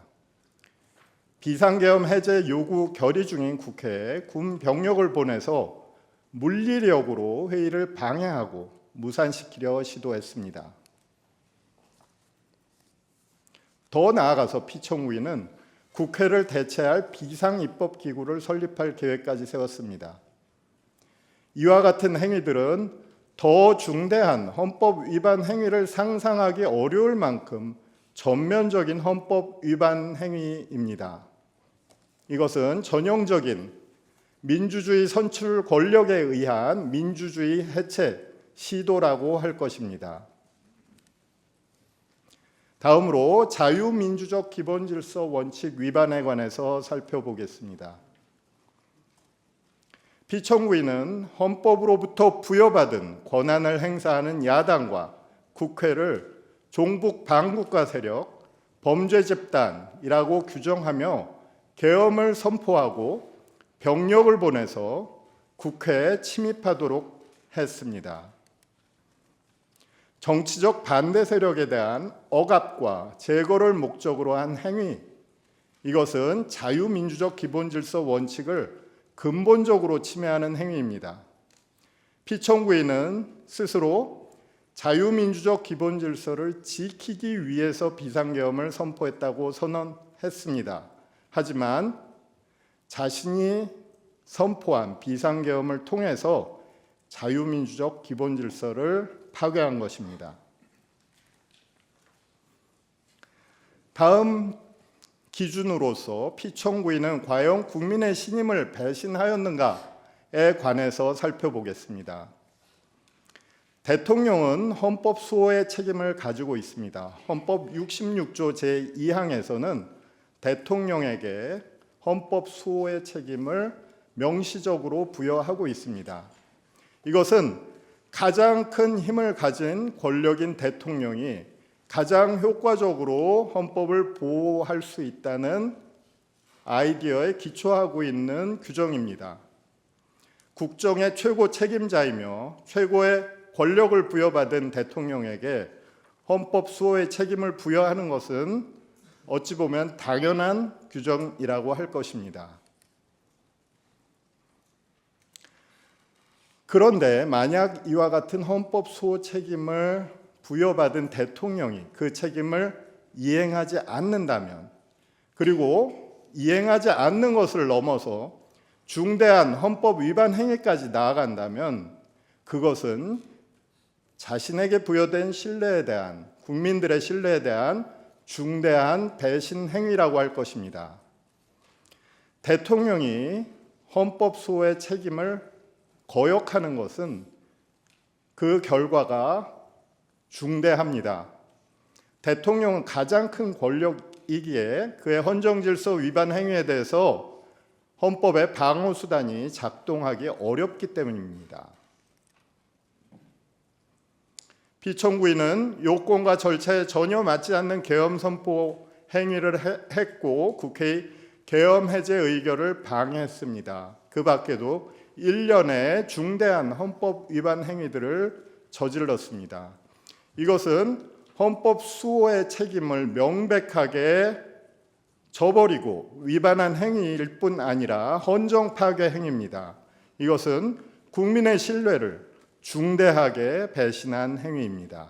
Speaker 3: 비상계엄 해제 요구 결의 중인 국회에 군 병력을 보내서 물리력으로 회의를 방해하고 무산시키려 시도했습니다. 더 나아가서 피청구인은 국회를 대체할 비상입법기구를 설립할 계획까지 세웠습니다. 이와 같은 행위들은 더 중대한 헌법 위반 행위를 상상하기 어려울 만큼 전면적인 헌법 위반 행위입니다. 이것은 전형적인 민주주의 선출 권력에 의한 민주주의 해체 시도라고 할 것입니다. 다음으로 자유민주적 기본질서 원칙 위반에 관해서 살펴보겠습니다. 피청구인은 헌법으로부터 부여받은 권한을 행사하는 야당과 국회를 종북 반국가 세력, 범죄 집단이라고 규정하며 계엄을 선포하고 병력을 보내서 국회에 침입하도록 했습니다. 정치적 반대 세력에 대한 억압과 제거를 목적으로 한 행위, 이것은 자유민주적 기본질서 원칙을 근본적으로 침해하는 행위입니다. 피청구인은 스스로 자유민주적 기본질서를 지키기 위해서 비상계엄을 선포했다고 선언했습니다. 하지만 자신이 선포한 비상계엄을 통해서 자유민주적 기본질서를 파괴한 것입니다. 다음 기준으로서 피청구인은 과연 국민의 신임을 배신하였는가에 관해서 살펴보겠습니다. 대통령은 헌법 수호의 책임을 가지고 있습니다. 헌법 66조 제2항에서는 대통령에게 헌법 수호의 책임을 명시적으로 부여하고 있습니다. 이것은 가장 큰 힘을 가진 권력인 대통령이 가장 효과적으로 헌법을 보호할 수 있다는 아이디어에 기초하고 있는 규정입니다. 국정의 최고 책임자이며 최고의 권력을 부여받은 대통령에게 헌법 수호의 책임을 부여하는 것은 어찌 보면 당연한 규정이라고 할 것입니다. 그런데 만약 이와 같은 헌법 수호 책임을 부여받은 대통령이 그 책임을 이행하지 않는다면, 그리고 이행하지 않는 것을 넘어서 중대한 헌법 위반 행위까지 나아간다면 그것은 자신에게 부여된 신뢰에 대한, 국민들의 신뢰에 대한 중대한 배신 행위라고 할 것입니다. 대통령이 헌법 수호의 책임을 거역하는 것은 그 결과가 중대합니다. 대통령은 가장 큰 권력이기에 그의 헌정질서 위반 행위에 대해서 헌법의 방어 수단이 작동하기 어렵기 때문입니다. 피청구인은 요건과 절차에 전혀 맞지 않는 계엄 선포 행위를 했고 국회의 계엄 해제 의결을 방해했습니다. 그 밖에도 일련의 중대한 헌법 위반 행위들을 저질렀습니다. 이것은 헌법 수호의 책임을 명백하게 저버리고 위반한 행위일 뿐 아니라 헌정 파괴 행위입니다. 이것은 국민의 신뢰를 중대하게 배신한 행위입니다.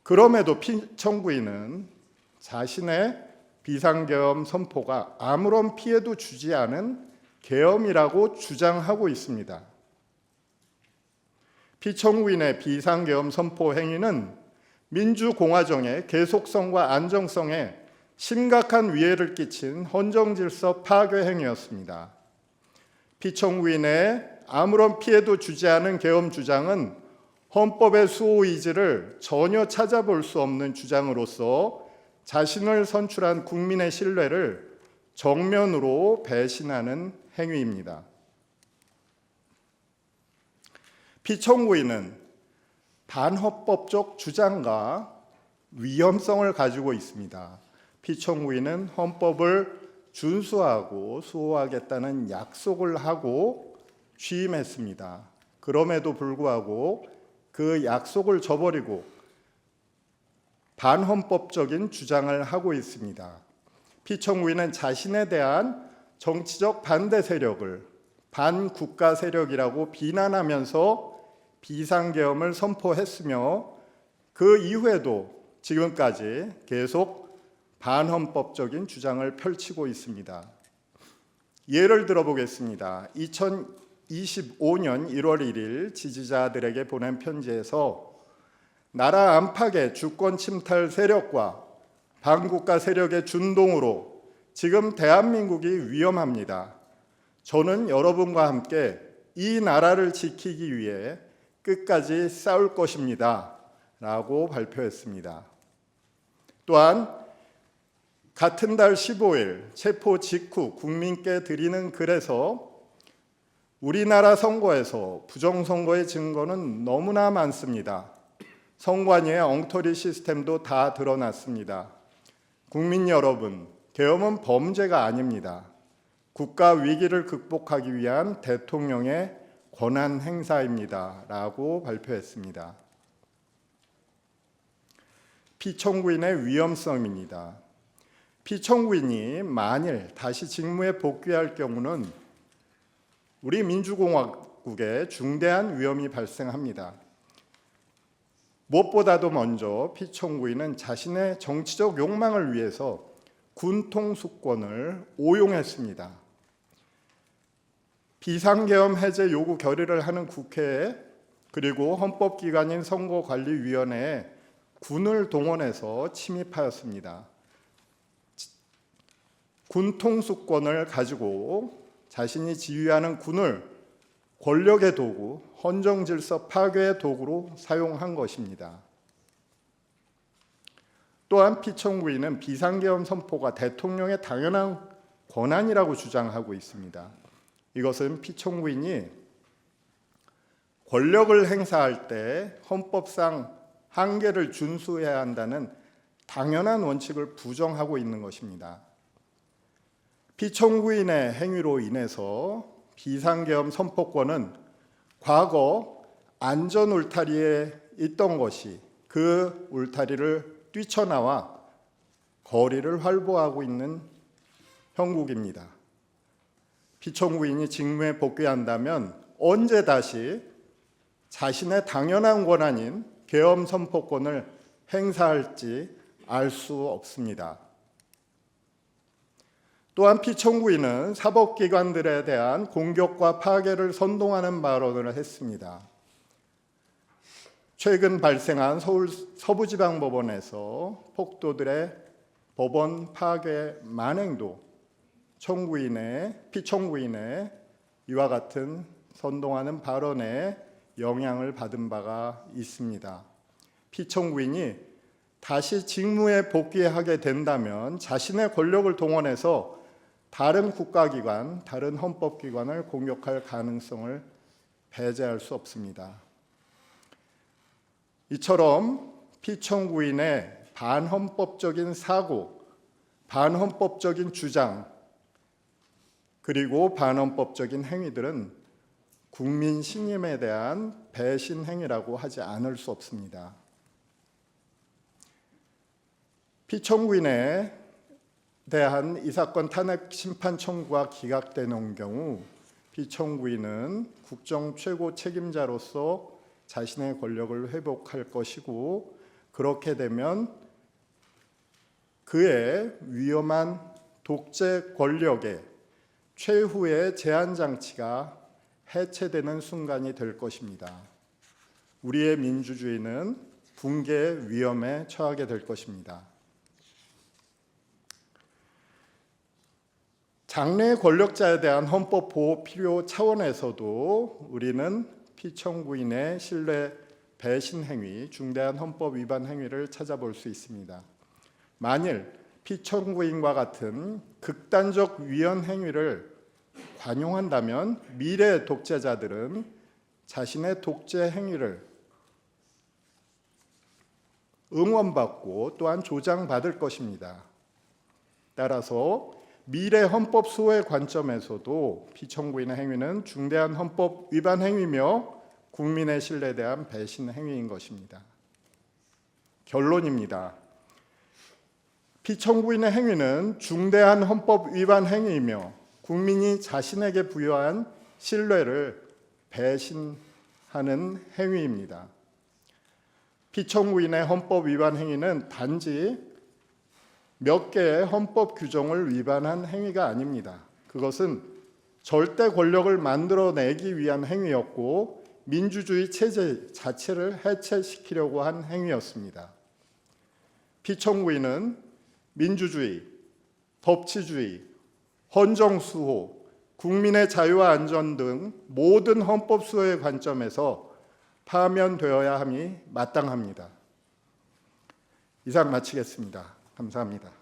Speaker 3: 그럼에도 피청구인은 자신의 비상계엄 선포가 아무런 피해도 주지 않은 계엄이라고 주장하고 있습니다. 피청구인의 비상계엄 선포 행위는 민주공화정의 계속성과 안정성에 심각한 위해를 끼친 헌정질서 파괴 행위였습니다. 피청구인의 아무런 피해도 주지 않은 계엄 주장은 헌법의 수호 의지를 전혀 찾아볼 수 없는 주장으로서 자신을 선출한 국민의 신뢰를 정면으로 배신하는 행위입니다. 피청구인은 반헌법적 주장과 위험성을 가지고 있습니다. 피청구인은 헌법을 준수하고 수호하겠다는 약속을 하고 취임했습니다. 그럼에도 불구하고 그 약속을 저버리고 반헌법적인 주장을 하고 있습니다. 피청구인은 자신에 대한 정치적 반대 세력을 반국가 세력이라고 비난하면서 비상계엄을 선포했으며 그 이후에도 지금까지 계속 반헌법적인 주장을 펼치고 있습니다. 예를 들어보겠습니다. 2025년 1월 1일 지지자들에게 보낸 편지에서 나라 안팎의 주권 침탈 세력과 반국가 세력의 준동으로 지금 대한민국이 위험합니다. 저는 여러분과 함께 이 나라를 지키기 위해 끝까지 싸울 것입니다. 라고 발표했습니다. 또한 같은 달 15일 체포 직후 국민께 드리는 글에서 우리나라 선거에서 부정선거의 증거는 너무나 많습니다. 선관위의 엉터리 시스템도 다 드러났습니다. 국민 여러분, 계엄은 범죄가 아닙니다. 국가 위기를 극복하기 위한 대통령의 권한 행사입니다. 라고 발표했습니다. 피청구인의 위험성입니다. 피청구인이 만일 다시 직무에 복귀할 경우는 우리 민주공화국에 중대한 위험이 발생합니다. 무엇보다도 먼저 피청구인은 자신의 정치적 욕망을 위해서 군통수권을 오용했습니다. 비상계엄 해제 요구 결의를 하는 국회에 그리고 헌법기관인 선거관리위원회에 군을 동원해서 침입하였습니다. 군통수권을 가지고 자신이 지휘하는 군을 권력의 도구, 헌정질서 파괴의 도구로 사용한 것입니다. 또한 피청구인은 비상계엄 선포가 대통령의 당연한 권한이라고 주장하고 있습니다. 이것은 피청구인이 권력을 행사할 때 헌법상 한계를 준수해야 한다는 당연한 원칙을 부정하고 있는 것입니다. 피청구인의 행위로 인해서 비상계엄 선포권은 과거 안전 울타리에 있던 것이 그 울타리를 뛰쳐나와 거리를 활보하고 있는 형국입니다. 피청구인이 직무에 복귀한다면 언제 다시 자신의 당연한 권한인 계엄 선포권을 행사할지 알 수 없습니다. 또한 피청구인은 사법기관들에 대한 공격과 파괴를 선동하는 발언을 했습니다. 최근 발생한 서울 서부지방법원에서 폭도들의 법원 파괴 만행도 피청구인의 이와 같은 선동하는 발언에 영향을 받은 바가 있습니다. 피청구인이 다시 직무에 복귀하게 된다면 자신의 권력을 동원해서 다른 국가기관, 다른 헌법기관을 공격할 가능성을 배제할 수 없습니다. 이처럼 피청구인의 반헌법적인 사고, 반헌법적인 주장, 그리고 반헌법적인 행위들은 국민 신임에 대한 배신 행위라고 하지 않을 수 없습니다. 피청구인에 대한 이 사건 탄핵 심판 청구가 기각되는 경우 피청구인은 국정 최고 책임자로서 자신의 권력을 회복할 것이고, 그렇게 되면 그의 위험한 독재 권력의 최후의 제한 장치가 해체되는 순간이 될 것입니다. 우리의 민주주의는 붕괴의 위험에 처하게 될 것입니다. 장래 권력자에 대한 헌법 보호 필요 차원에서도 우리는 피청구인의 신뢰 배신 행위, 중대한 헌법 위반 행위를 찾아볼 수 있습니다. 만일 피청구인과 같은 극단적 위헌 행위를 관용한다면 미래 독재자들은 자신의 독재 행위를 응원받고 또한 조장받을 것입니다. 따라서 미래 헌법 수호의 관점에서도 피청구인의 행위는 중대한 헌법 위반 행위며 국민의 신뢰에 대한 배신 행위인 것입니다. 결론입니다. 피청구인의 행위는 중대한 헌법 위반 행위이며 국민이 자신에게 부여한 신뢰를 배신하는 행위입니다. 피청구인의 헌법 위반 행위는 단지 몇 개의 헌법 규정을 위반한 행위가 아닙니다. 그것은 절대 권력을 만들어내기 위한 행위였고 민주주의 체제 자체를 해체시키려고 한 행위였습니다. 피청구인은 민주주의, 법치주의, 헌정수호, 국민의 자유와 안전 등 모든 헌법 수호의 관점에서 파면되어야 함이 마땅합니다. 이상 마치겠습니다. 감사합니다.